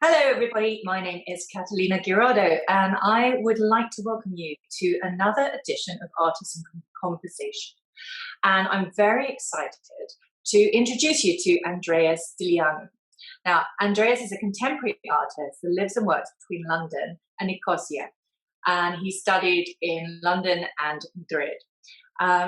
Hello, everybody. My name is Catalina Girardo, and I would like to welcome you to another edition of Artists in Conversation. And I'm very excited to introduce you to Andreas Stilianu. Now, Andreas is a contemporary artist that lives and works between London and Nicosia, and he studied in London and Madrid.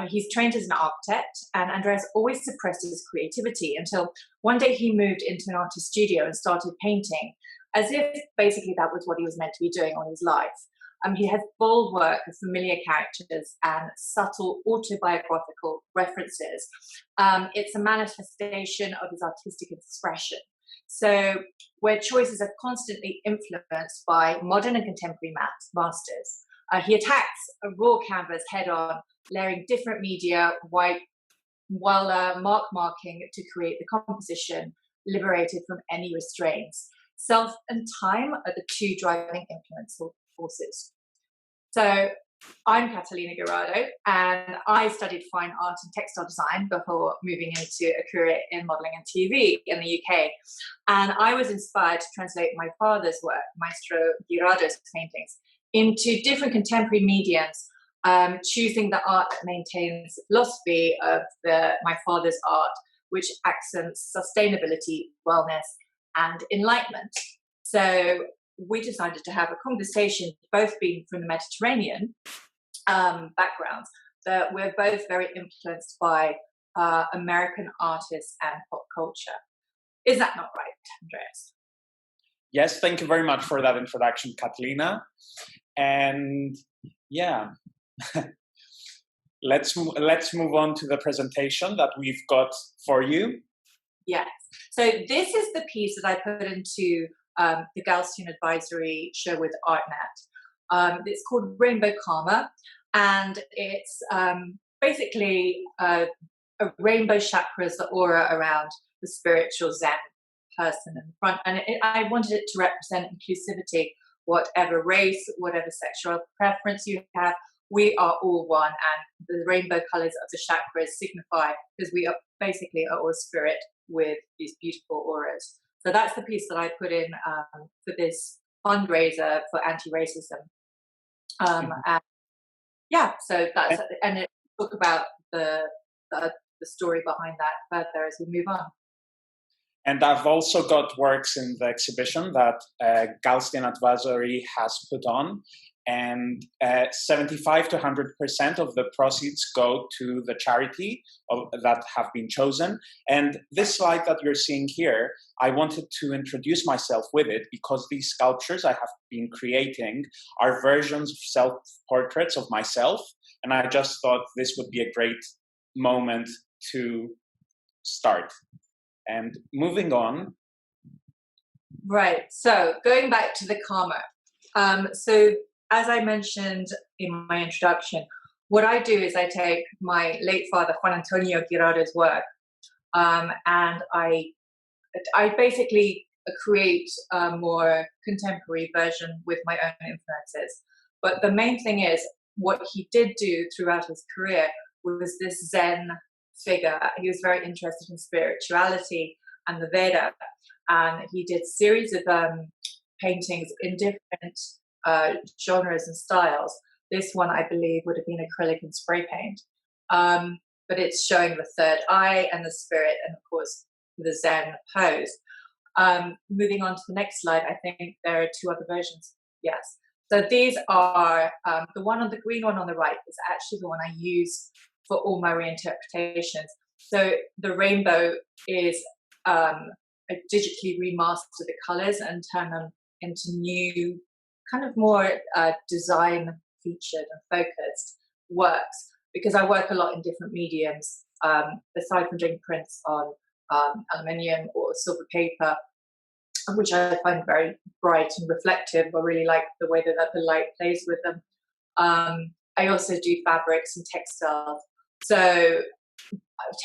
He's trained as an architect, and Andreas always suppressed his creativity until one day he moved into an artist studio and started painting, as if basically that was what he was meant to be doing all his life. He has bold work with familiar characters and subtle autobiographical references. It's a manifestation of his artistic expression. So, where choices are constantly influenced by modern and contemporary masters, he attacks a raw canvas head on, layering different media while marking to create the composition liberated from any restraints. Self and time are the two driving influence forces. So I'm Catalina Girardo, and I studied fine art and textile design before moving into a career in modeling and TV in the UK. And I was inspired to translate my father's work, Maestro Girardo's paintings, into different contemporary mediums, choosing the art that maintains the philosophy of my father's art, which accents sustainability, wellness, and enlightenment. So we decided to have a conversation, both being from the Mediterranean backgrounds, that we're both very influenced by American artists and pop culture. Is that not right, Andreas? Yes, thank you very much for that introduction, Catalina. And yeah, let's move on to the presentation that we've got for you. Yes. So this is the piece that I put into the Galston Advisory show with ArtNet. It's called Rainbow Karma, and it's basically a rainbow chakras, the aura around the spiritual Zen person in front. And I wanted it to represent inclusivity, whatever race, whatever sexual preference you have. We are all one, and the rainbow colors of the chakras signify, because we are basically all spirit with these beautiful auras. So that's the piece that I put in for this fundraiser for anti-racism. And yeah, so that's, and it talk about the story behind that further as we move on. And I've also got works in the exhibition that Galston Advisory has put on, and 75 to 100% of the proceeds go to the charity that have been chosen. And this slide that you're seeing here, I wanted to introduce myself with it because these sculptures I have been creating are versions of self-portraits of myself. And I just thought this would be a great moment to start. And moving on. Right, so going back to the karma. So as I mentioned in my introduction, what I do is I take my late father, Juan Antonio Girardo's work, and I basically create a more contemporary version with my own influences. But the main thing is, what he did do throughout his career was this Zen figure. He was very interested in spirituality and the Veda, and he did series of paintings in different genres and styles. This one, I believe, would have been acrylic and spray paint, but it's showing the third eye and the spirit, and of course the Zen pose. Moving on to the next slide, I think there are two other versions. Yes. So these are the green one on the right is actually the one I use for all my reinterpretations. So the rainbow is I digitally remaster the colors and turn them into new, kind of more design featured and focused works, because I work a lot in different mediums, aside from doing prints on aluminium or silver paper, which I find very bright and reflective. I really like the way that the light plays with them. I also do fabrics and textiles. So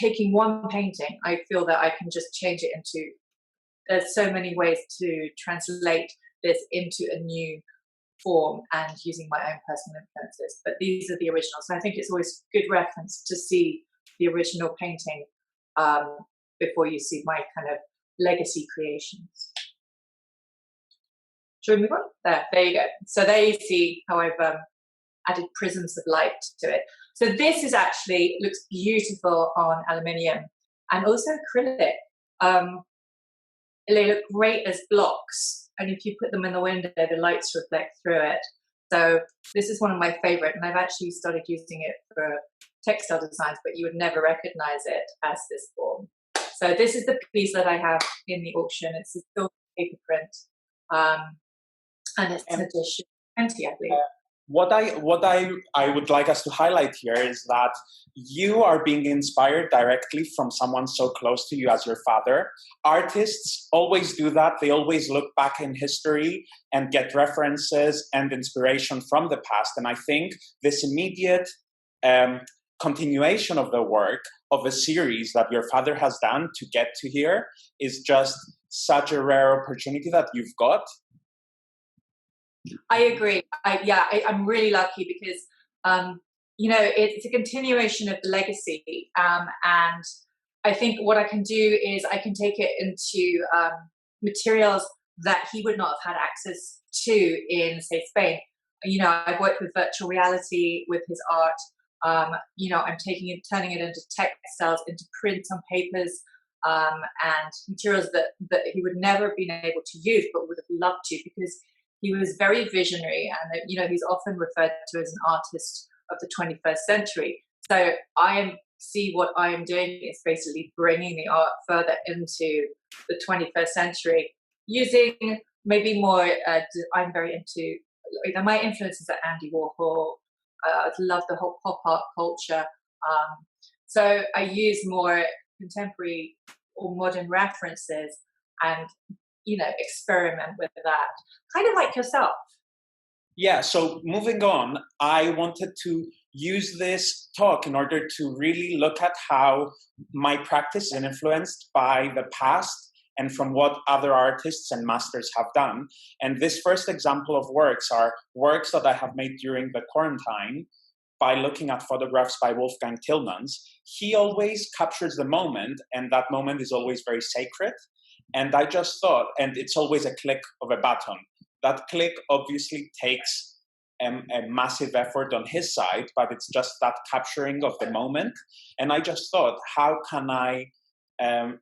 taking one painting, I feel that I can just change it into, there's so many ways to translate this into a new form and using my own personal influences. But these are the originals. So I think it's always good reference to see the original painting before you see my kind of legacy creations. Should we move on? There you go. So there you see how I've added prisms of light to it. So this is actually, looks beautiful on aluminium and also acrylic. They look great as blocks, and if you put them in the window, the lights reflect through it. So this is one of my favorite, and I've actually started using it for textile designs, but you would never recognize it as this form. So this is the piece that I have in the auction. It's a silver paper print, and it's an edition 20, I believe. What I would like us to highlight here is that you are being inspired directly from someone so close to you as your father. Artists always do that. They always look back in history and get references and inspiration from the past. And I think this immediate continuation of the work of a series that your father has done to get to here is just such a rare opportunity that you've got. I agree. I'm really lucky because, it's a continuation of the legacy. And I think what I can do is I can take it into materials that he would not have had access to in, say, Spain. I've worked with virtual reality with his art. I'm turning it into textiles, into prints on papers, and materials that he would never have been able to use, but would have loved to, because he was very visionary, and he's often referred to as an artist of the 21st century. So see what I am doing is basically bringing the art further into the 21st century, using maybe more. I'm very into, my influences are Andy Warhol. I love the whole pop art culture. So I use more contemporary or modern references and experiment with that, kind of like yourself. Yeah, so moving on, I wanted to use this talk in order to really look at how my practice is influenced by the past and from what other artists and masters have done. And this first example of works are works that I have made during the quarantine by looking at photographs by Wolfgang Tillmans. He always captures the moment, and that moment is always very sacred. And I just thought, and it's always a click of a button. That click obviously takes a massive effort on his side, but it's just that capturing of the moment. And I just thought, how can I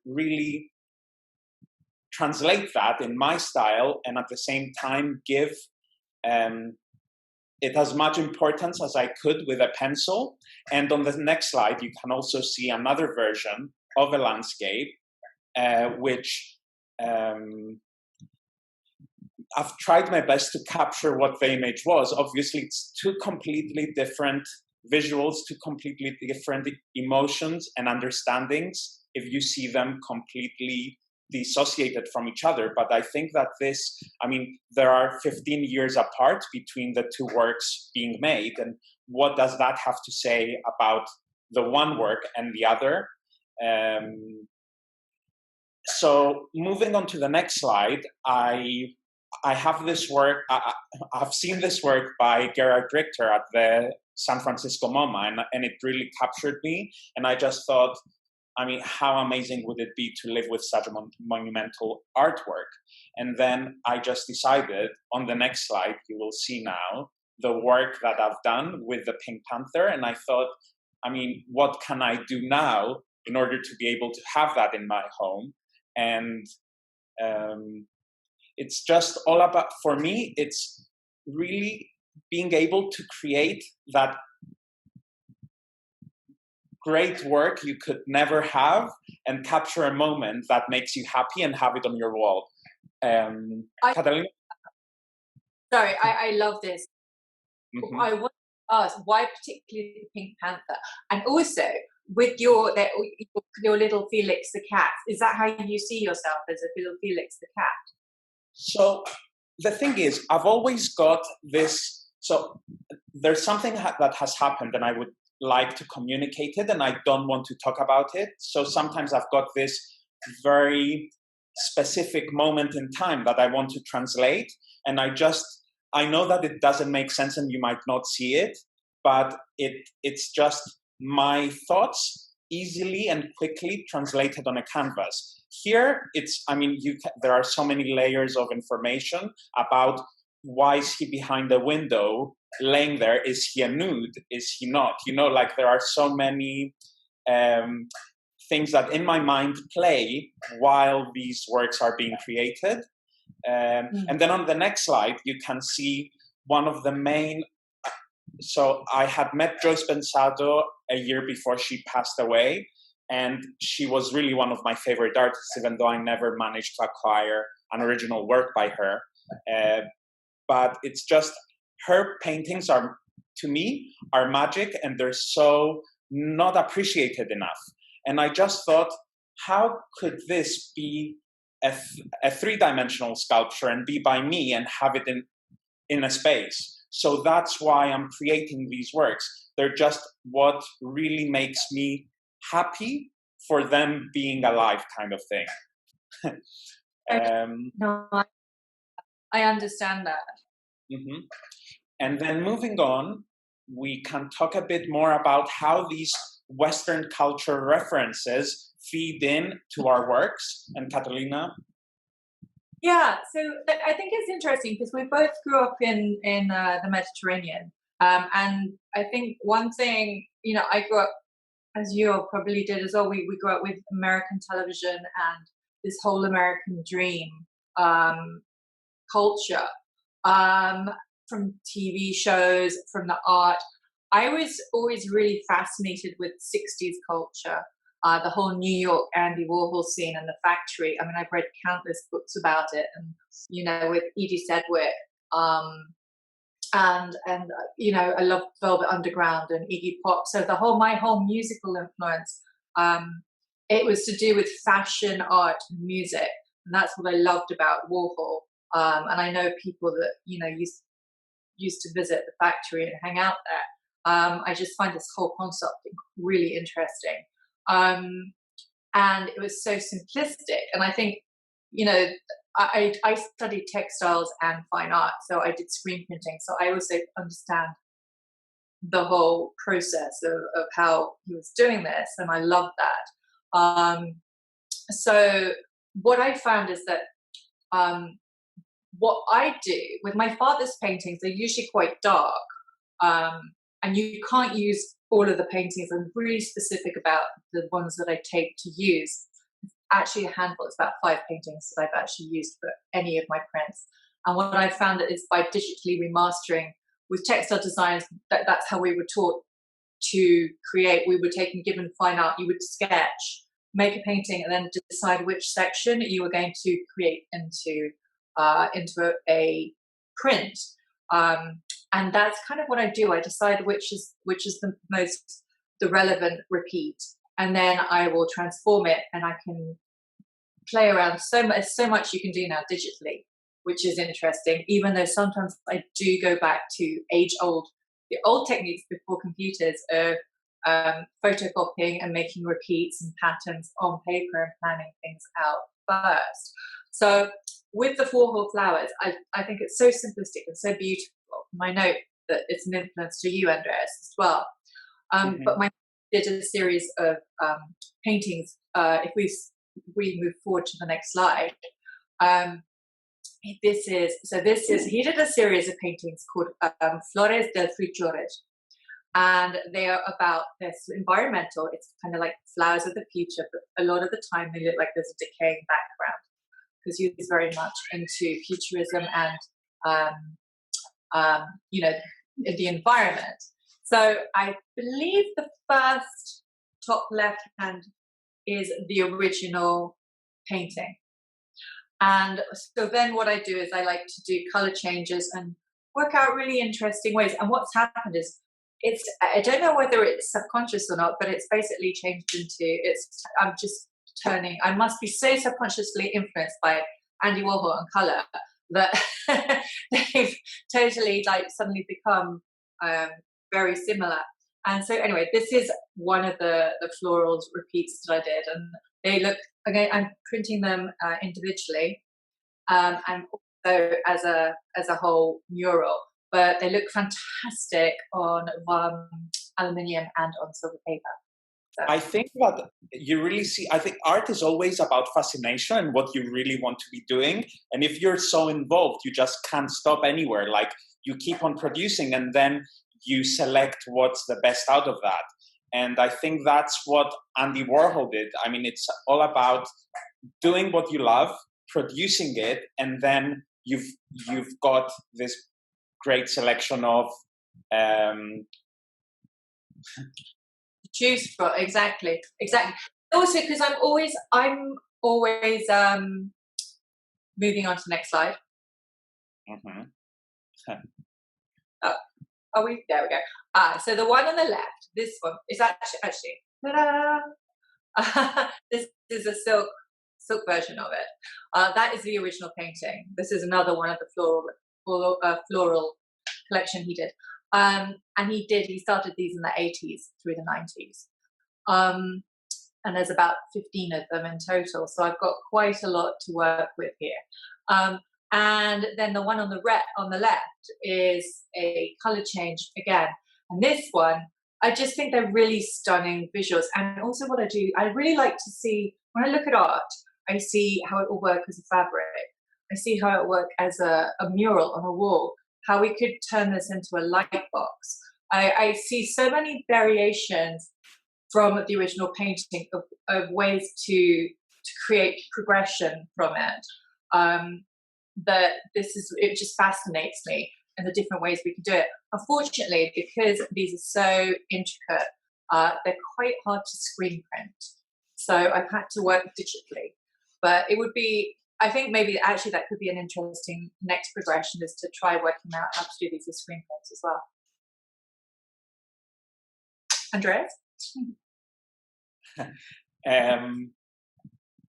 really translate that in my style and at the same time give it as much importance as I could with a pencil. And on the next slide, you can also see another version of a landscape, which I've tried my best to capture what the image was. Obviously, it's two completely different visuals, two completely different emotions and understandings if you see them completely dissociated from each other. But I think that there are 15 years apart between the two works being made. And what does that have to say about the one work and the other? So moving on to the next slide, I have this work, I've seen this work by Gerhard Richter at the San Francisco MoMA, and it really captured me. And I just thought, how amazing would it be to live with such a monumental artwork? And then I just decided, on the next slide, you will see now the work that I've done with the Pink Panther. And I thought, what can I do now in order to be able to have that in my home? And it's just all about, for me, it's really being able to create that great work you could never have and capture a moment that makes you happy and have it on your wall. Catalina? Sorry, I love this. Mm-hmm. I want to ask, why particularly the Pink Panther? And also, with your little Felix the cat, is that how you see yourself, as a little Felix the cat? So the thing is, I've always got this, so there's something that has happened and I would like to communicate it and I don't want to talk about it. So sometimes I've got this very specific moment in time that I want to translate, and I know that it doesn't make sense and you might not see it, but it's just my thoughts easily and quickly translated on a canvas. Here, there are so many layers of information about why is he behind the window laying there? Is he a nude? Is he not? Like there are so many things that in my mind play while these works are being created. And then on the next slide, you can see one of the main. So I had met Joyce Pensado a year before she passed away, and she was really one of my favorite artists, even though I never managed to acquire an original work by her. But it's just her paintings to me, are magic, and they're so not appreciated enough. And I just thought, how could this be a three-dimensional sculpture and be by me and have it in a space? So that's why I'm creating these works. They're just what really makes me happy for them being alive, kind of thing. No, I understand that. Mm-hmm. And then moving on, we can talk a bit more about how these Western culture references feed in to our works. And Catalina? Yeah, so I think it's interesting because we both grew up in the Mediterranean, and I think one thing, I grew up, as you probably did as well. We grew up with American television and this whole American dream culture, from TV shows, from the art. I was always really fascinated with 60s culture. The whole New York Andy Warhol scene and the factory. I mean, I've read countless books about it, and with Edie Sedgwick, and I love Velvet Underground and Iggy Pop. So my whole musical influence, it was to do with fashion, art, and music, and that's what I loved about Warhol. And I know people that used to visit the factory and hang out there. I just find this whole concept really interesting. And it was so simplistic. And I think, I studied textiles and fine art, so I did screen printing. So I also understand the whole process of how he was doing this, and I love that. So what I found is that what I do with my father's paintings, they're usually quite dark, and you can't use all of the paintings. I'm really specific about the ones that I take to use. Actually, a handful. It's about 5 paintings that I've actually used for any of my prints. And what I found is by digitally remastering with textile designs, that's how we were taught to create. We were taken given fine art. You would sketch, make a painting, and then decide which section you were going to create into a print. And that's kind of what I do. I decide which is the relevant repeat, and then I will transform it, and I can play around so much you can do now digitally, which is interesting. Even though sometimes I do go back to the old techniques before computers of photocopying and making repeats and patterns on paper and planning things out first. So with the Warhol flowers, I think it's so simplistic and so beautiful. I note that it's an influence to you, Andreas, as well. But my did a series of paintings. If we move forward to the next slide, he did a series of paintings called Flores del Futuro, and they are about this environmental. It's kind of like flowers of the future, but a lot of the time they look like there's a decaying background, because he was very much into futurism and the environment. So I believe the first top left hand is the original painting. And so then what I do is I like to do color changes and work out really interesting ways. And what's happened is I don't know whether it's subconscious or not, but it's basically changed I must be so subconsciously influenced by Andy Warhol and color that they've totally suddenly become very similar. And so anyway, this is one of the florals repeats that I did, and they look, again, I'm printing them individually, and also as a whole mural, but they look fantastic on aluminium and on silver paper. So. I think that you really see, I think art is always about fascination and what you really want to be doing. And if you're so involved, you just can't stop anywhere. Like you keep on producing and then you select what's the best out of that. And I think that's what Andy Warhol did. I mean, it's all about doing what you love, producing it, and then you've got this great selection of choose from. Exactly. Also, because I'm always moving on to the next slide. Mm-hmm. Are we? There we go. So the one on the left, this one is actually ta-da! This is a silk version of it. That is the original painting. This is another one of the floral collection he did. And he started these in the 80s through the 90s. And there's about 15 of them in total. So I've got quite a lot to work with here. And then the one on the left is a color change again. And this one, I just think they're really stunning visuals. And also what I do, I really like to see, when I look at art, I see how it will work as a fabric. I see how it will work as a mural on a wall, how we could turn this into a light box. I see so many variations from the original painting of ways to create progression from it. That it just fascinates me and the different ways we can do it. Unfortunately, because these are so intricate, they're quite hard to screen print. So I've had to work digitally. But it would be, I think maybe actually that could be an interesting next progression, is to try working out how to do these as screen prints as well. Andreas?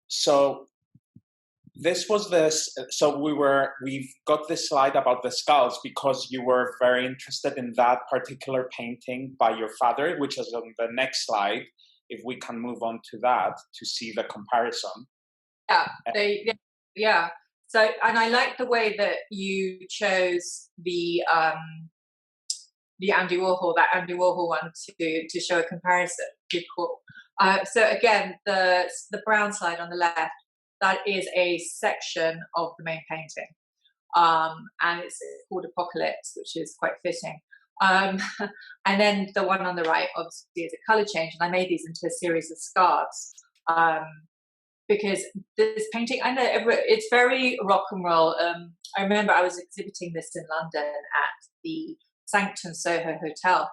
So this was we've got this slide about the skulls because you were very interested in that particular painting by your father, which is on the next slide. If we can move on to that to see the comparison. Yeah. So, and I like the way that you chose the Andy Warhol one to show a comparison. Good call. So again, the brown slide on the left, that is a section of the main painting, and it's called Apocalypse, which is quite fitting. And then the one on the right, obviously, is a color change, and I made these into a series of scarves. Because this painting, I know it's very rock and roll. I remember I was exhibiting this in London at the Sanctum Soho Hotel,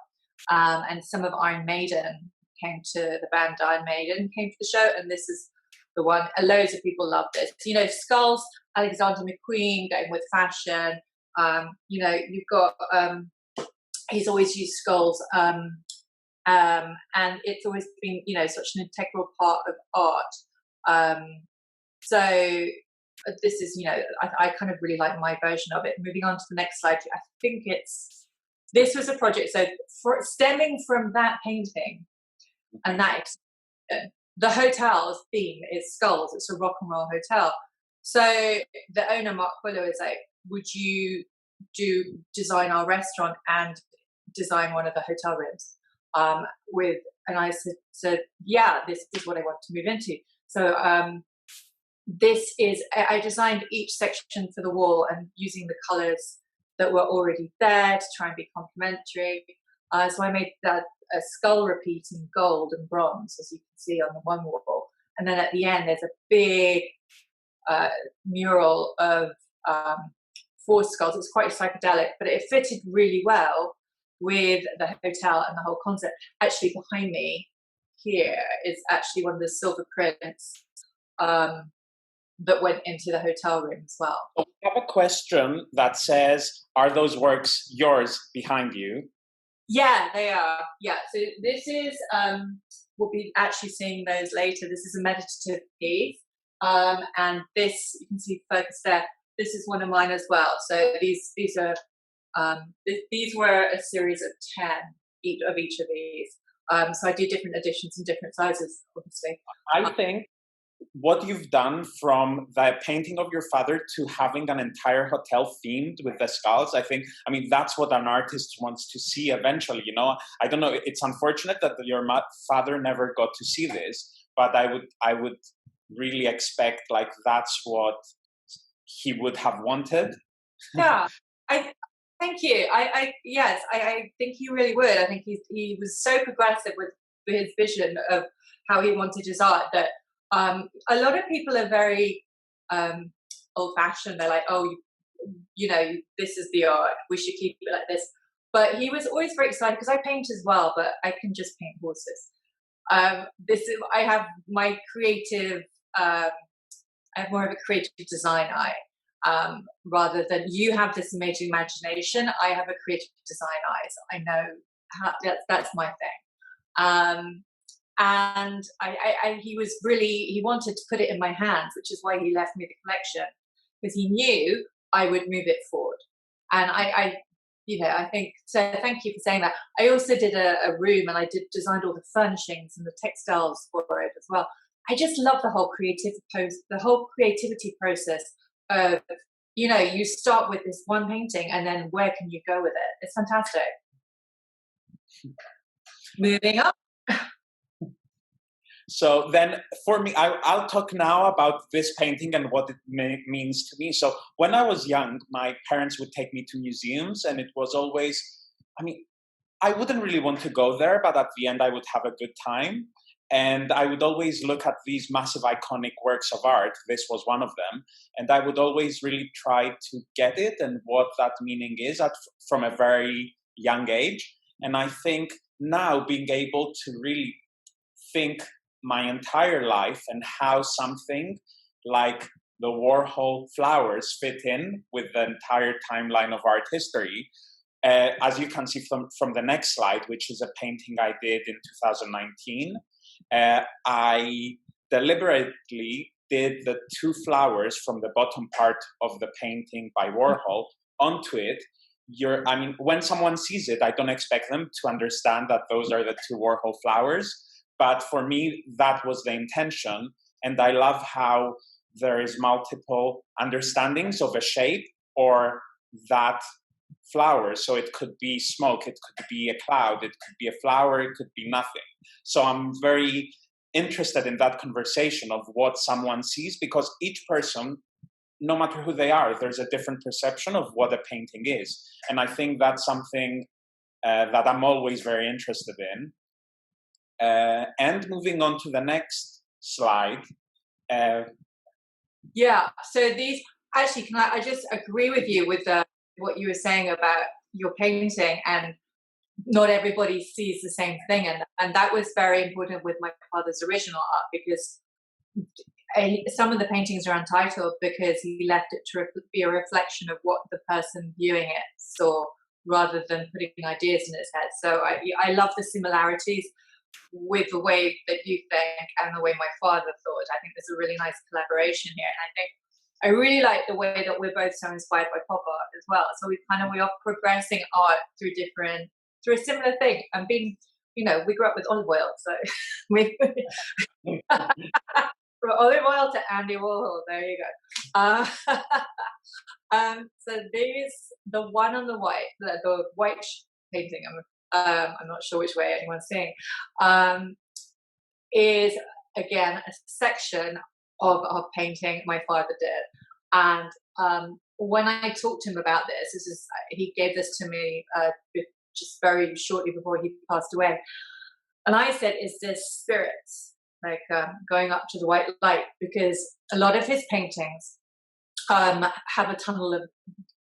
and some of Iron Maiden came to the band. Iron Maiden came to the show, and this is the one. Loads of people love this. You know, skulls. Alexander McQueen going with fashion. You know, you've got. He's always used skulls, and it's always been, you know, such an integral part of art. So this is, you know, I kind of really like my version of it. Moving on to the next slide, I think this was a project. So stemming from that painting and that exhibition, the hotel's theme is skulls. It's a rock and roll hotel. So the owner, Mark Fuller, is like, would you design our restaurant and design one of the hotel rooms? And I said, yeah, this is what I want to move into. So I designed each section for the wall and using the colors that were already there to try and be complementary. So I made that a skull repeat in gold and bronze, as you can see on the one wall. And then at the end, there's a big mural of 4 skulls. It's quite psychedelic, but it fitted really well with the hotel and the whole concept. Actually, behind me here is actually one of the silver prints that went into the hotel room as well. We have a question that says, are those works yours behind you? Yeah, they are. Yeah, so this is, we'll be actually seeing those later. This is a meditative piece. And this, you can see focus there. This is one of mine as well. So these are, these were a series of 10 each of these. So I do different editions and different sizes, obviously. I think what you've done from the painting of your father to having an entire hotel themed with the skulls, I mean, that's what an artist wants to see eventually, you know. I don't know, it's unfortunate that your father never got to see this, but I would really expect like that's what he would have wanted. Yeah, I thank you. Yes, I think he really would. I think he was so progressive with his vision of how he wanted his art that a lot of people are very old fashioned. They're like, oh, you know, this is the art. We should keep it like this. But he was always very excited because I paint as well, but I can just paint horses. I have my creative. I have more of a creative design eye. Rather than you have this amazing imagination, I have a creative design eye. So I know how, that's my thing. And he was really, he wanted to put it in my hands, which is why he left me the collection, because he knew I would move it forward. And you know, I think, so thank you for saying that. I also did a room and I designed all the furnishings and the textiles for it as well. I just love the whole creativity process of, you know, you start with this one painting and then where can you go with it? It's fantastic. Moving up. So then for me, I'll talk now about this painting and what it means to me. So when I was young, my parents would take me to museums and it was always, I mean, I wouldn't really want to go there, but at the end I would have a good time. And I would always look at these massive iconic works of art. This was one of them. And I would always really try to get it and what that meaning is from a very young age. And I think now being able to really think my entire life and how something like the Warhol flowers fit in with the entire timeline of art history. As you can see from the next slide, which is a painting I did in 2019, I deliberately did the two flowers from the bottom part of the painting by Warhol onto it. I mean, when someone sees it, I don't expect them to understand that those are the two Warhol flowers. But for me, that was the intention. And I love how there is multiple understandings of a shape or that flower. So it could be smoke, it could be a cloud, it could be a flower, it could be nothing. So I'm very interested in that conversation of what someone sees, because each person, no matter who they are, there's a different perception of what a painting is. And I think that's something that I'm always very interested in. And moving on to the next slide. Yeah, so these, actually, I just agree with you with what you were saying about your painting, and not everybody sees the same thing. And that was very important with my father's original art, because some of the paintings are untitled because he left it to be a reflection of what the person viewing it saw, rather than putting ideas in his head. So I love the similarities with the way that you think and the way my father thought. I think there's a really nice collaboration here. And I think I really like the way that we're both so inspired by pop art as well. So we are progressing art through a similar thing. And being, you know, we grew up with olive oil, so we from olive oil to Andy Warhol. There you go. So the one on the white painting. I'm not sure which way anyone's seeing. Is again a section of a painting my father did, and when I talked to him about this, he gave this to me just very shortly before he passed away, and I said, "Is this spirits like going up to the white light?" Because a lot of his paintings have a tunnel of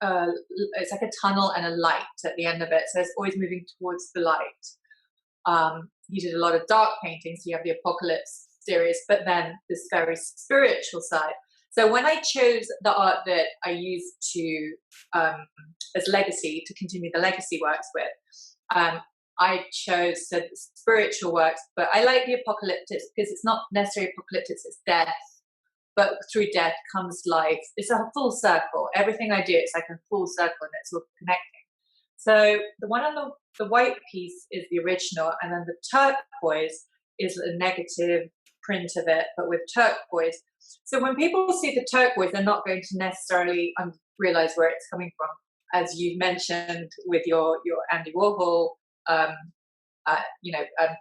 it's like a tunnel and a light at the end of it, so it's always moving towards the light. He did a lot of dark paintings. You have the Apocalypse series, but then this very spiritual side. So when I chose the art that I used to as legacy, to continue the legacy works with, I chose the spiritual works, but I like the apocalyptic because it's not necessarily apocalyptic, it's death. But through death comes life. It's a full circle. Everything I do, it's like a full circle and it's all connecting. So the one on the white piece is the original, and then the turquoise is a negative print of it, but with turquoise. So when people see the turquoise, they're not going to necessarily realize where it's coming from, as you mentioned with your Andy Warhol,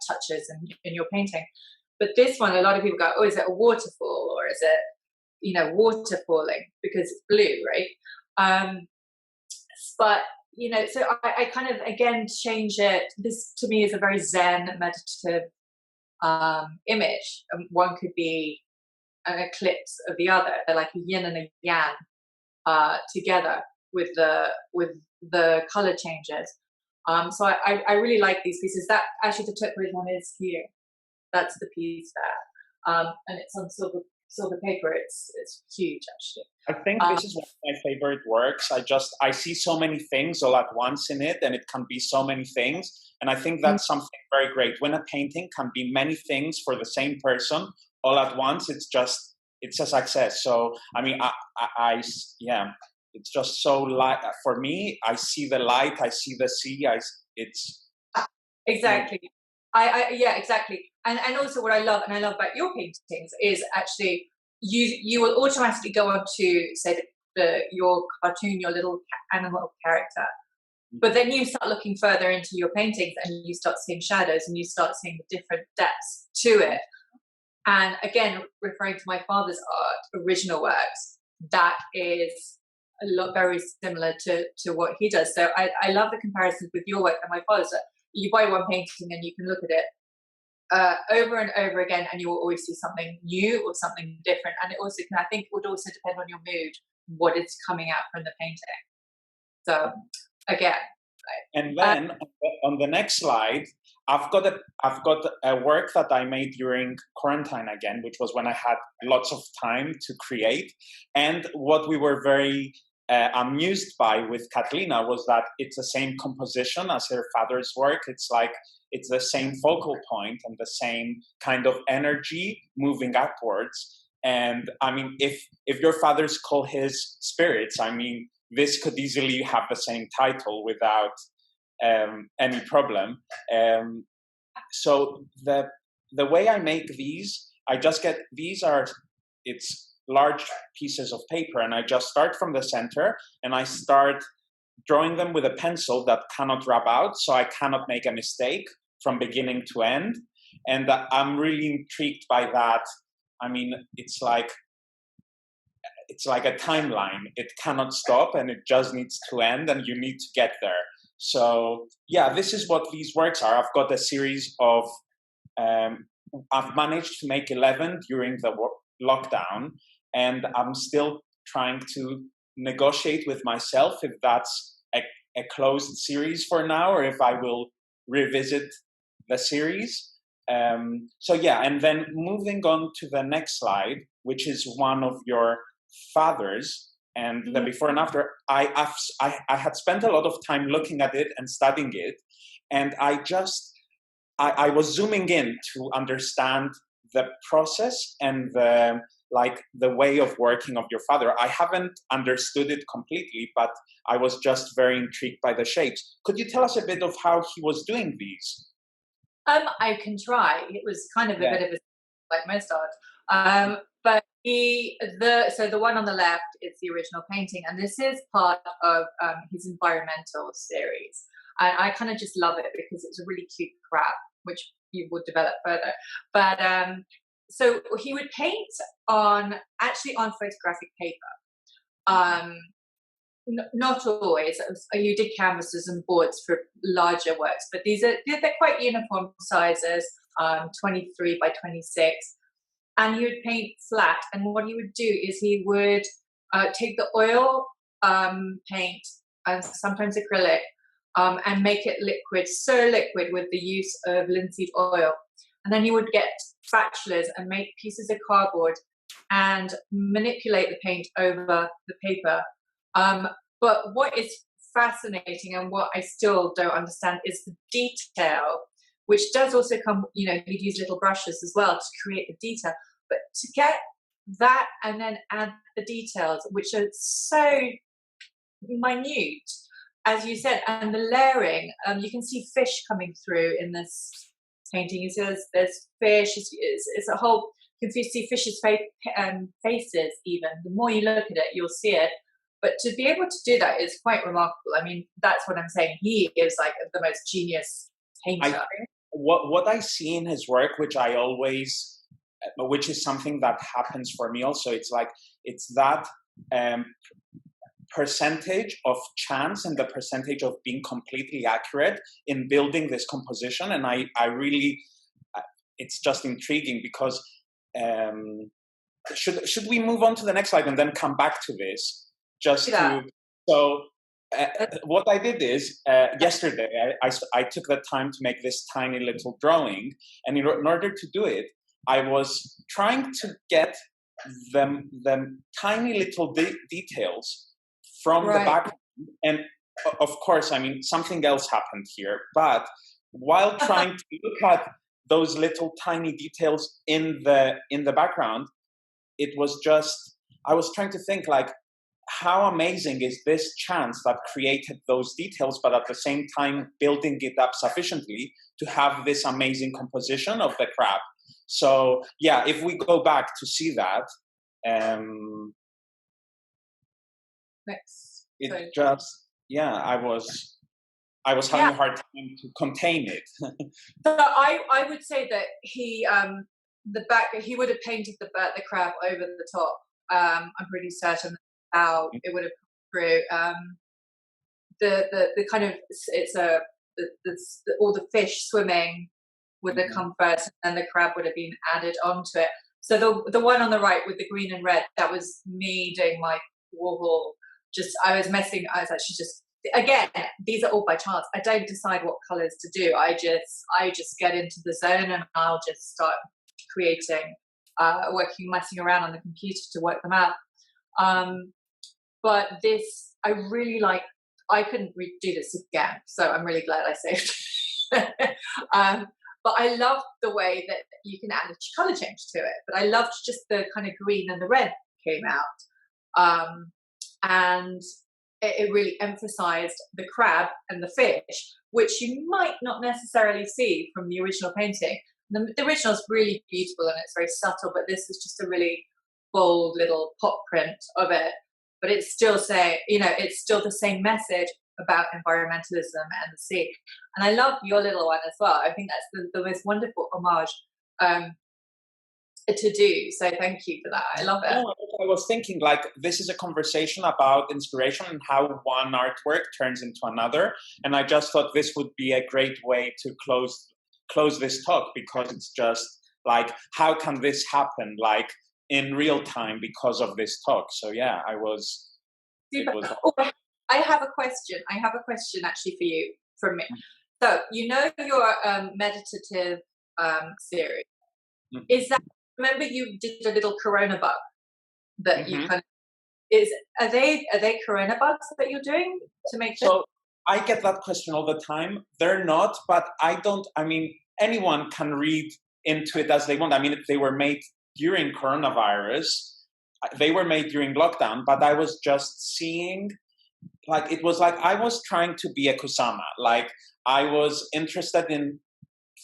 touches in your painting. But this one, a lot of people go, "Oh, is it a waterfall, or is it, water falling because it's blue, right?" But so I kind of again change it. This to me is a very Zen meditative image. One could be an eclipse of the other. They're like a yin and a yang together with the color changes. So I really like these pieces. That actually the turquoise one is here. That's the piece there, and it's on silver paper. It's huge actually. I think this is one of my favorite works. I see so many things all at once in it, and it can be so many things. And I think that's something very great. When a painting can be many things for the same person all at once, it's a success. So I mean, it's just so light for me. I see the light, I see the sea. Exactly. Exactly. And also what I love about your paintings is actually you will automatically go on to say your cartoon, your little animal character, but then you start looking further into your paintings and you start seeing shadows and you start seeing the different depths to it. And again, referring to my father's art, original works, that is a lot very similar to what he does. So I love the comparisons with your work and my father's. You buy one painting and you can look at it over and over again, and you will always see something new or something different. And it also I think it would also depend on your mood, what is coming out from the painting. So again, and then on the next slide, I've got a work that I made during quarantine again, which was when I had lots of time to create. And what we were very amused by with Catalina was that it's the same composition as her father's work. It's the same focal point and the same kind of energy moving upwards. And I mean, if your father's call his spirits, I mean, this could easily have the same title without any problem. So the way I make these, I just get it's large pieces of paper, and I just start from the center and I start drawing them with a pencil that cannot rub out, so I cannot make a mistake from beginning to end. And I'm really intrigued by that. I mean, it's like a timeline. It cannot stop and it just needs to end, and you need to get there. So yeah, this is what these works are. I've got a series of I've managed to make 11 during the lockdown, and I'm still trying to negotiate with myself if that's a closed series for now, or if I will revisit the series. So yeah, and then moving on to the next slide, which is one of your fathers, and the before and after. I had spent a lot of time looking at it and studying it, and I was zooming in to understand the process and the way of working of your father. I haven't understood it completely, but I was just very intrigued by the shapes. Could you tell us a bit of how he was doing these? I can try. It was kind of a bit of like most art. But the one on the left is the original painting, and this is part of his environmental series. And I kind of just love it because it's a really cute crab, which you would develop further. But so he would paint on photographic paper. Not always. You did canvases and boards for larger works, but they're quite uniform sizes, 23 by 26. And he would paint flat. And what he would do is he would take the oil paint and sometimes acrylic and make it liquid, so liquid with the use of linseed oil. And then he would get spatulas and make pieces of cardboard and manipulate the paint over the paper. But what is fascinating and what I still don't understand is the detail, which does also come, you'd use little brushes as well to create the detail. But to get that and then add the details, which are so minute, as you said, and the layering, you can see fish coming through in this painting. You see there's fish. It's a whole. You can see fish's faces. Even the more you look at it, you'll see it. But to be able to do that is quite remarkable. I mean, that's what I'm saying. He is like the most genius painter. What I see in his work, which is something that happens for me also. It's that percentage of chance and the percentage of being completely accurate in building this composition, and I really, it's just intriguing because should we move on to the next slide and then come back to this? What I did is yesterday I took the time to make this tiny little drawing, and in order to do it, I was trying to get the tiny little details from the background. And of course, I mean, something else happened here. But while trying to look at those little tiny details in the background, it was just, I was trying to think like, how amazing is this chance that created those details, but at the same time building it up sufficiently to have this amazing composition of the crab. So yeah, if we go back to see that, I was having a hard time to contain it. So I would say that he would have painted the crab over the top. I'm pretty certain how it would have come through. The kind of all the fish swimming would have come first, and then the crab would have been added onto it. So the one on the right with the green and red, that was me doing my Warhol. I was actually just, again, these are all by chance. I don't decide what colors to do. I just get into the zone and I'll just start creating, messing around on the computer to work them out. But this, I really like. I couldn't do this again, so I'm really glad I saved it. But I loved the way that you can add a color change to it. But I loved just the kind of green and the red came out. And it really emphasized the crab and the fish, which you might not necessarily see from the original painting. The original is really beautiful and it's very subtle, but this is just a really bold little pop print of it. But it's still it's still the same message about environmentalism and the sea. And I love your little one as well. I think that's the most wonderful homage to do. So thank you for that. I love it. I was thinking like this is a conversation about inspiration and how one artwork turns into another. And I just thought this would be a great way to close this talk, because it's just like, how can this happen like in real time because of this talk? So yeah, I have a question. Actually for you from me. So your meditative series, is that, remember you did a little corona bug that you kind of, are they corona bugs that you're doing to make sure? So I get that question all the time. They're not, but anyone can read into it as they want. I mean, they were made during coronavirus, they were made during lockdown, but I was just seeing, like, it was like I was trying to be a Kusama. Like, I was interested in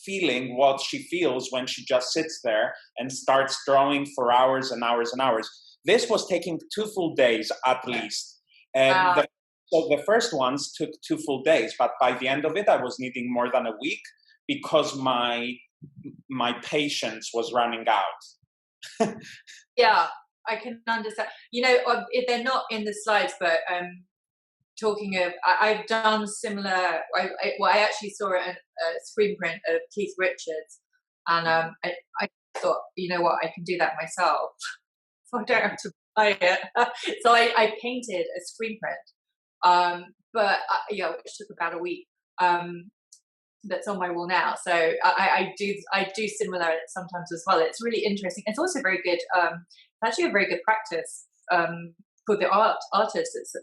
feeling what she feels when she just sits there and starts drawing for hours and hours and hours. This was taking 2 full days at least. And so the first ones took 2 full days, but by the end of it, I was needing more than a week because my patience was running out. Yeah, I can understand. They're not in the slides, but talking of, I've done similar. I actually saw a screen print of Keith Richards, and I thought, you know what, I can do that myself, so I don't have to buy it. So I painted a screen print, which took about a week. That's on my wall now. So I do similar sometimes as well. It's really interesting. It's also very good. It's actually a very good practice for the artist. It's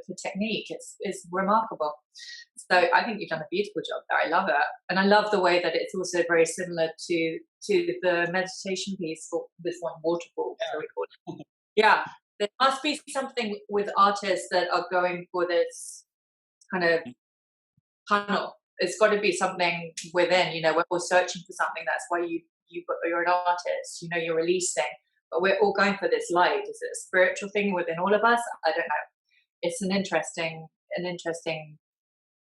for technique. It's remarkable. So I think you've done a beautiful job there. I love it, and I love the way that it's also very similar to the meditation piece, or this one, Waterfall. Yeah. We call it. Yeah, there must be something with artists that are going for this kind of tunnel it's got to be something within. We're all searching for something. That's why you're an artist. You're releasing, but we're all going for this light. Is it a spiritual thing within all of us? I don't know. It's an interesting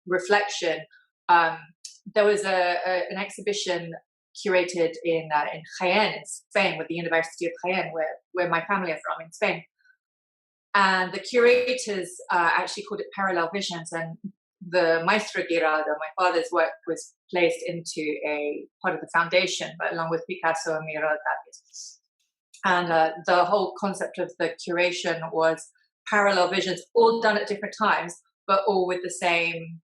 reflection. There was an exhibition curated in Jaén, in Spain, with the University of Jaén, where my family are from, in Spain. And the curators actually called it Parallel Visions, and the Maestro Guirado, my father's work, was placed into a part of the foundation, but along with Picasso and Miro Tapias. And the whole concept of the curation was parallel visions, all done at different times, but all with the same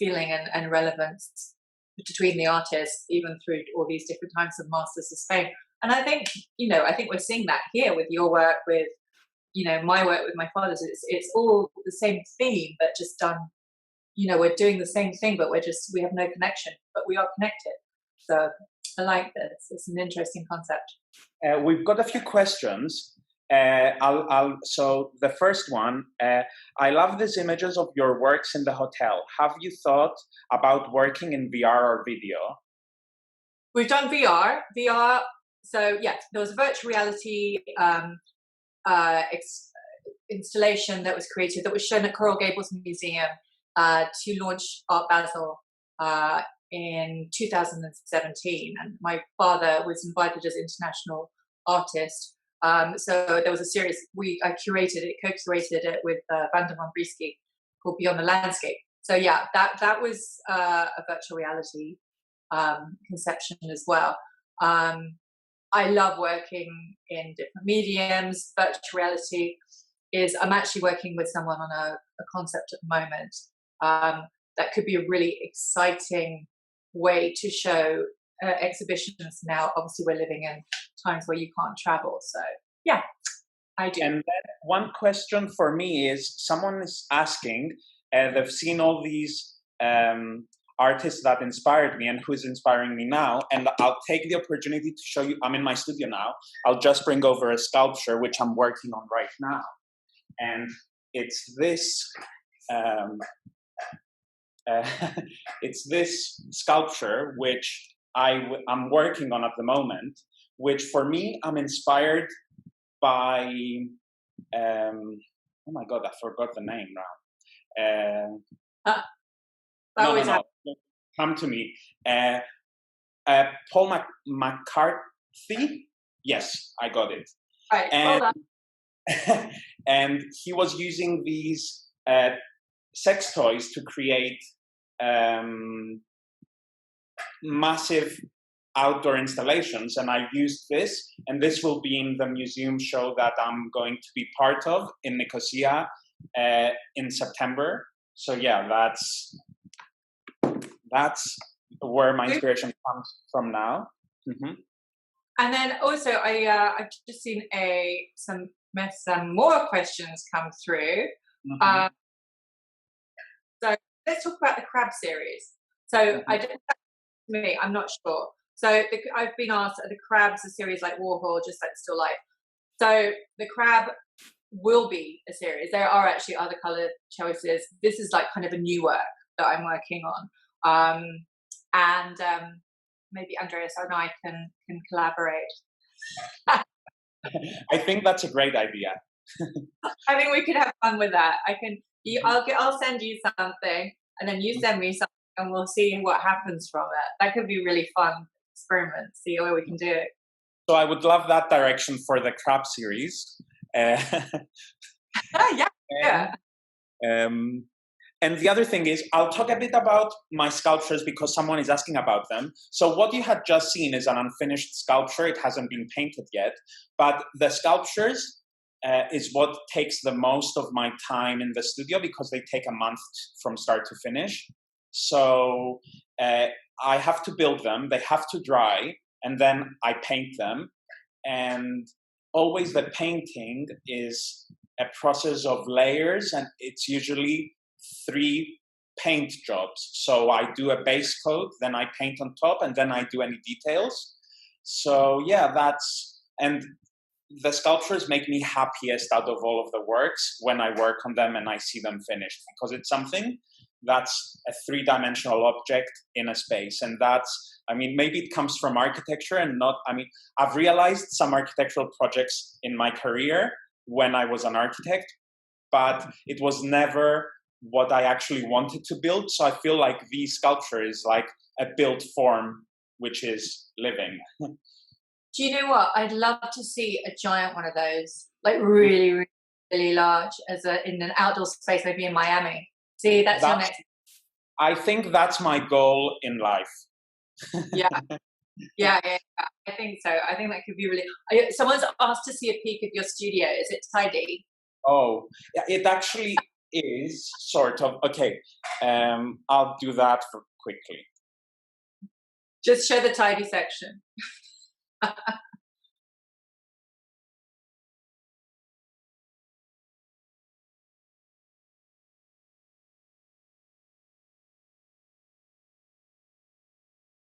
feeling and relevance between the artists, even through all these different times of masters of Spain. And I think, I think we're seeing that here with your work, with my work with my father's. It's all the same theme, but just done. We're doing the same thing, but we have no connection, but we are connected. So I like this. It's an interesting concept. We've got a few questions. So the first one, I love these images of your works in the hotel. Have you thought about working in VR or video? We've done VR. So yes, there was a virtual reality installation that was created, that was shown at Coral Gables Museum to launch Art Basel in 2017. And my father was invited as international artist. So there was a series, I curated it, co-curated it with Wanda von Briesky, called Beyond the Landscape. So yeah, that was a virtual reality conception as well. I love working in different mediums. Virtual reality I'm actually working with someone on a concept at the moment that could be a really exciting way to show exhibitions. Now, obviously, we're living in times where you can't travel. So, yeah, I do. And then one question for me is, someone is asking, they've seen all these artists that inspired me and who's inspiring me now. And I'll take the opportunity to show you, I'm in my studio now. I'll just bring over a sculpture, which I'm working on right now. And it's this, it's this sculpture, which I'm working on at the moment, which for me, I'm inspired by, oh my God, I forgot the name now. No. Come to me. Paul McCarthy? Yes, I got it. All right, hold on. And he was using these sex toys to create massive outdoor installations, and I used this, and this will be in the museum show that I'm going to be part of in Nicosia in September. So yeah, that's where my inspiration comes from now. Mm-hmm. And then also, I've just seen some more questions come through. Mm-hmm. So let's talk about the crab series. So mm-hmm. I didn't. Me, I'm not sure. So I've been asked, are the crabs a series like Warhol, just like Still Life? So the crab will be a series. There are actually other color choices. This is like kind of a new work that I'm working on. And maybe Andreas and I can collaborate. I think that's a great idea. I think we could have fun with that. I'll send you something, and then you send me something, and we'll see what happens from it. That could be really fun experiment. See where we can do it. So I would love that direction for the crab series. Yeah. And the other thing is, I'll talk a bit about my sculptures because someone is asking about them. So what you had just seen is an unfinished sculpture. It hasn't been painted yet. But the sculptures is what takes the most of my time in the studio because they take a month from start to finish. So I have to build them. They have to dry. And then I paint them. And always the painting is a process of layers. And it's usually 3 paint jobs. So I do a base coat, then I paint on top, and then I do any details. So yeah, and the sculptures make me happiest out of all of the works when I work on them and I see them finished, because it's something that's a three-dimensional object in a space. And that's, I mean, maybe it comes from architecture and not, I mean, I've realized some architectural projects in my career when I was an architect, but it was never what I actually wanted to build. So I feel like the sculpture is like a built form, which is living. Do you know what? I'd love to see a giant one of those, like really, really, really large, in an outdoor space, maybe in Miami. See, that's your next. I think that's my goal in life. Yeah. Yeah, I think so. I think that could be really. Someone's asked to see a peek of your studio. Is it tidy? Oh, yeah, it actually is sort of. Okay, I'll do that quickly. Just show the tidy section.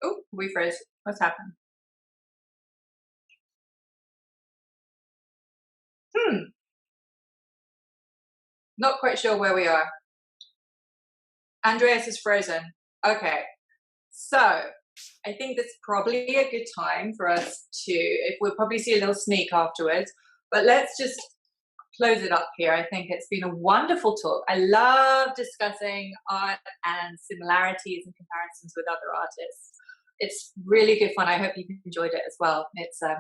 Oh, we froze. What's happened? Not quite sure where we are. Andreas is frozen. Okay. So I think that's probably a good time for us if we'll probably see a little sneak afterwards, but let's just close it up here. I think it's been a wonderful talk. I love discussing art and similarities and comparisons with other artists. It's really good fun. I hope you've enjoyed it as well. It's a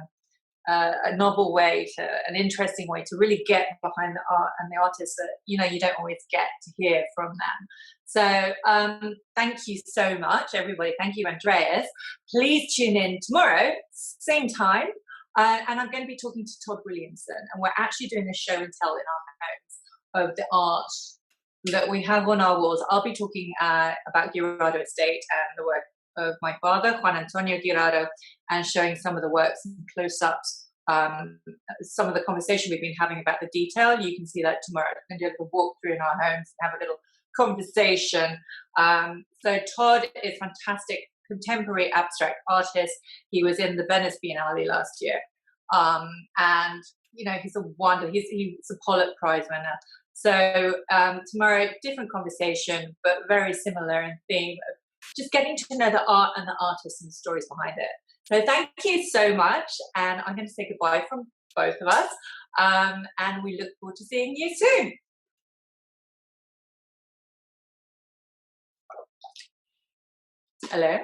novel way an interesting way to really get behind the art and the artists that you don't always get to hear from them. So thank you so much, everybody. Thank you, Andreas. Please tune in tomorrow, same time, and I'm going to be talking to Todd Williamson, and we're actually doing a show and tell in our homes of the art that we have on our walls. I'll be talking about Guirado Estate and the work of my father, Juan Antonio Guirado, and showing some of the works and close-ups, some of the conversation we've been having about the detail. You can see that tomorrow. We're going to do a little walkthrough in our homes and have a little conversation. So Todd is fantastic contemporary abstract artist. He was in the Venice Biennale last year. And, he's a wonder. He's a Pollock Prize winner. So tomorrow, different conversation, but very similar in theme of just getting to know the art and the artists and the stories behind it. So thank you so much. And I'm going to say goodbye from both of us. And we look forward to seeing you soon. Hello.